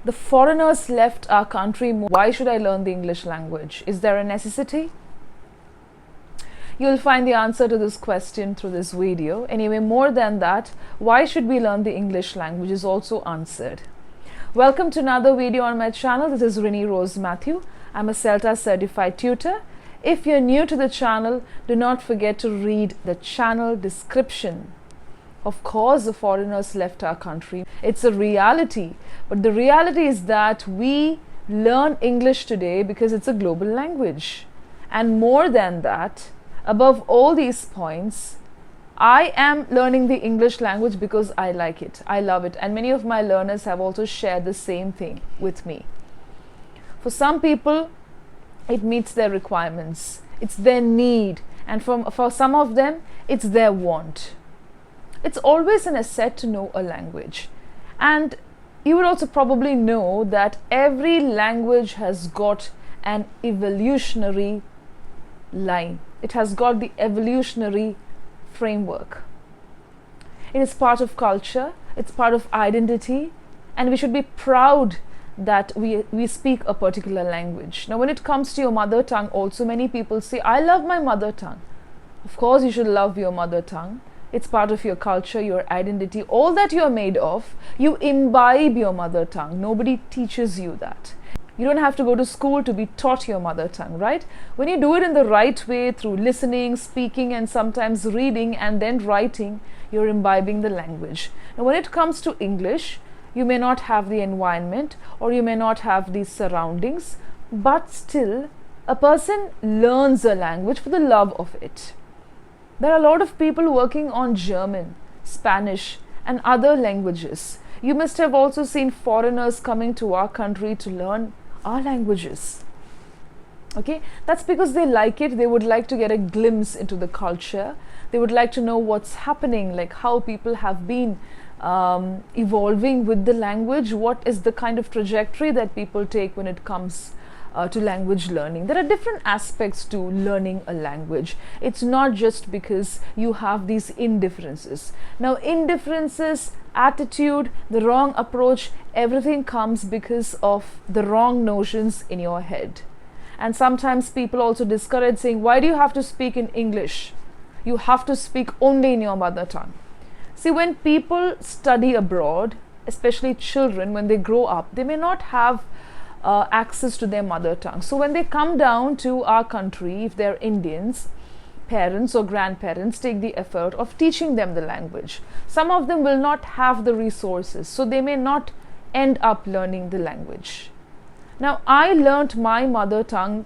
The foreigners left our country. Why should I learn the English language? Is there a necessity? You'll find the answer to this question through this video. Anyway, more than that, why should we learn the English language is also answered. Welcome to another video on my channel. This is Rini Rose Matthew. I'm a CELTA certified tutor. If you're new to the channel, do not forget to read the channel description. Of course, the foreigners left our country. It's a reality. But the reality is that we learn English today because it's a global language. And more than that, above all these points, I am learning the English language because I like it. I love it. And many of my learners have also shared the same thing with me. For some people, it meets their requirements. It's their need. And for some of them, it's their want. It's always an asset to know a language. And you would also probably know that every language has got an evolutionary line. It has got the evolutionary framework. It is part of culture, it's part of identity, and we should be proud that we speak a particular language. Now, when it comes to your mother tongue, also many people say, I love my mother tongue. Of course, you should love your mother tongue. It's part of your culture, your identity, all that you're made of. You imbibe your mother tongue. Nobody teaches you that. You don't have to go to school to be taught your mother tongue, right? When you do it in the right way through listening, speaking, and sometimes reading and then writing, you're imbibing the language. Now, when it comes to English, you may not have the environment or you may not have these surroundings, but still, a person learns a language for the love of it. There are a lot of people working on German, Spanish, and other languages. You must have also seen foreigners coming to our country to learn our languages. Okay, that's because they like it. They would like to get a glimpse into the culture. They would like to know what's happening, like how people have been evolving with the language. What is the kind of trajectory that people take when it comes to language learning. There are different aspects to learning a language. It's not just because you have these indifferences. Now, indifferences, attitude, the wrong approach, everything comes because of the wrong notions in your head. And sometimes people also discourage saying, why do you have to speak in English? You have to speak only in your mother tongue. See, when people study abroad, especially children, when they grow up, they may not have access to their mother tongue. So when they come down to our country, if they're Indians, parents or grandparents take the effort of teaching them the language. Some of them will not have the resources, so they may not end up learning the language. Now, I learnt my mother tongue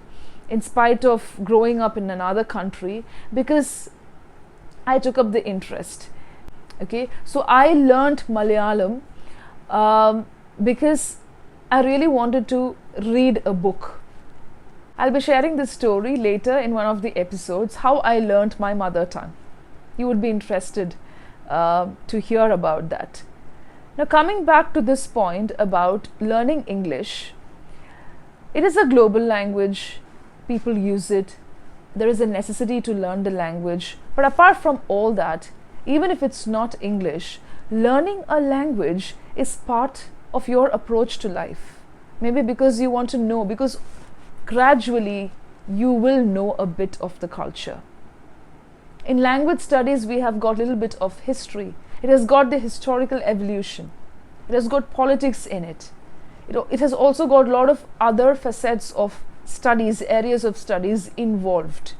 in spite of growing up in another country because I took up the interest. Okay, so I learnt Malayalam because I really wanted to read a book. I'll be sharing this story later in one of the episodes, how I learnt my mother tongue. You would be interested to hear about that. Now, coming back to this point about learning English, it is a global language. People use it. There is a necessity to learn the language. But apart from all that, even if it's not English, learning a language is part of your approach to life. Maybe because you want to know, because gradually you will know a bit of the culture. In language studies, we have got a little bit of history. It has got the historical evolution. It has got politics in it. It has also got a lot of other facets of studies, areas of studies involved.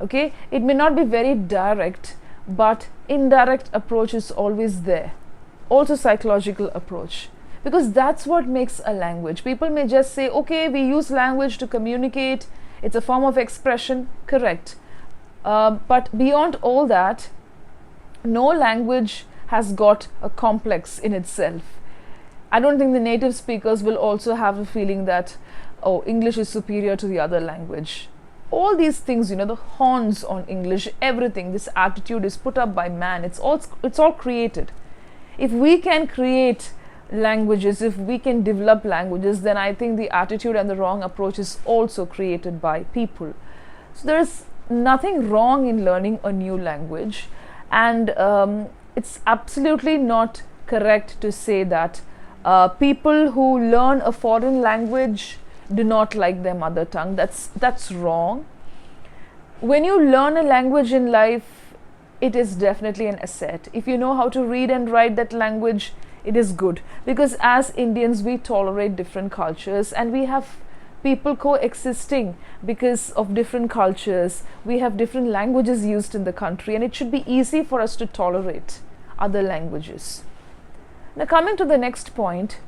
Okay, it may not be very direct, but indirect approach is always there. Also psychological approach, because that's what makes a language. People may just say, okay, we use language to communicate, it's a form of expression. Correct. But beyond all that, no language has got a complex in itself. I don't think the native speakers will also have a feeling that, oh, English is superior to the other language. All these things, the horns on English, everything, this attitude is put up by man. It's all created. If we can create languages, if we can develop languages, then I think the attitude and the wrong approach is also created by people. So there is nothing wrong in learning a new language, and it's absolutely not correct to say that People who learn a foreign language do not like their mother tongue. That's wrong. When you learn a language in life, it is definitely an asset. If you know how to read and write that language, it is good, because as Indians we tolerate different cultures and we have people coexisting because of different cultures. We have different languages used in the country, and it should be easy for us to tolerate other languages. Now, coming to the next point,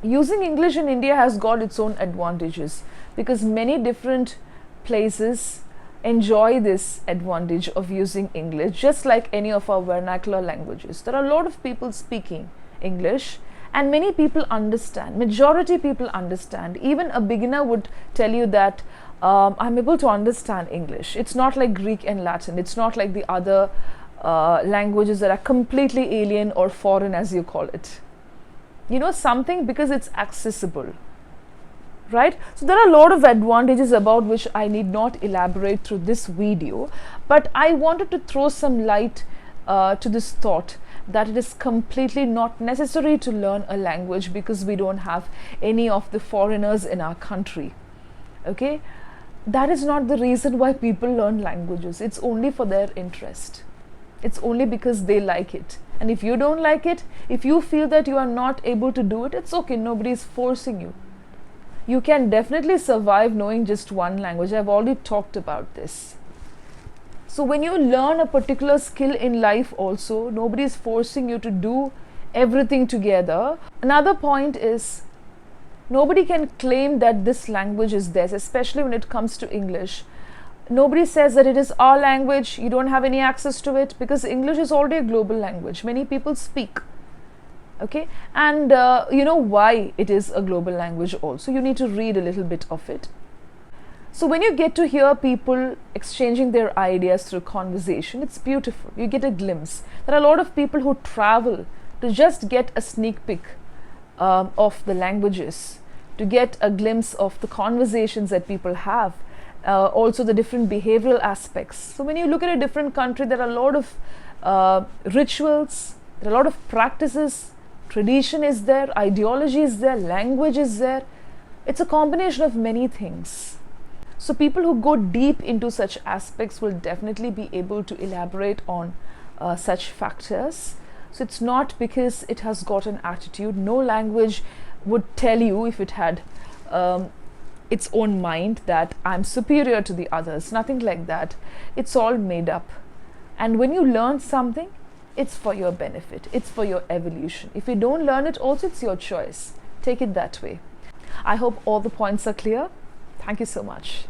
using English in India has got its own advantages, because many different places enjoy this advantage of using English, just like any of our vernacular languages. There are a lot of people speaking English, and many people understand. Majority people understand. Even a beginner would tell you that I'm able to understand English. It's not like Greek and Latin. It's not like the other languages that are completely alien or foreign, as you call it. You know something, because it's accessible, right? So there are a lot of advantages about which I need not elaborate through this video, but I wanted to throw some light to this thought that it is completely not necessary to learn a language because we don't have any of the foreigners in our country. Okay, that is not the reason why people learn languages. It's only for their interest. It's only because they like it. And if you don't like it, if you feel that you are not able to do it, it's okay. Nobody is forcing you. You can definitely survive knowing just one language. I've already talked about this. So when you learn a particular skill in life also, nobody is forcing you to do everything together. Another point is, nobody can claim that this language is theirs, especially when it comes to English. Nobody says that it is our language, you don't have any access to it, because English is already a global language. Many people speak. Okay, and you know why it is a global language also. You need to read a little bit of it. So when you get to hear people exchanging their ideas through conversation, it's beautiful. You get a glimpse. There are a lot of people who travel to just get a sneak peek of the languages, to get a glimpse of the conversations that people have, also the different behavioral aspects. So when you look at a different country, there are a lot of rituals, there are a lot of practices, tradition is there, ideology is there, language is there. It's a combination of many things. So people who go deep into such aspects will definitely be able to elaborate on such factors. So it's not because it has got an attitude. No language would tell you, if it had its own mind, that I'm superior to the others. Nothing like that. It's all made up. And when you learn something, it's for your benefit. It's for your evolution. If you don't learn it also, it's your choice. Take it that way. I hope all the points are clear. Thank you so much.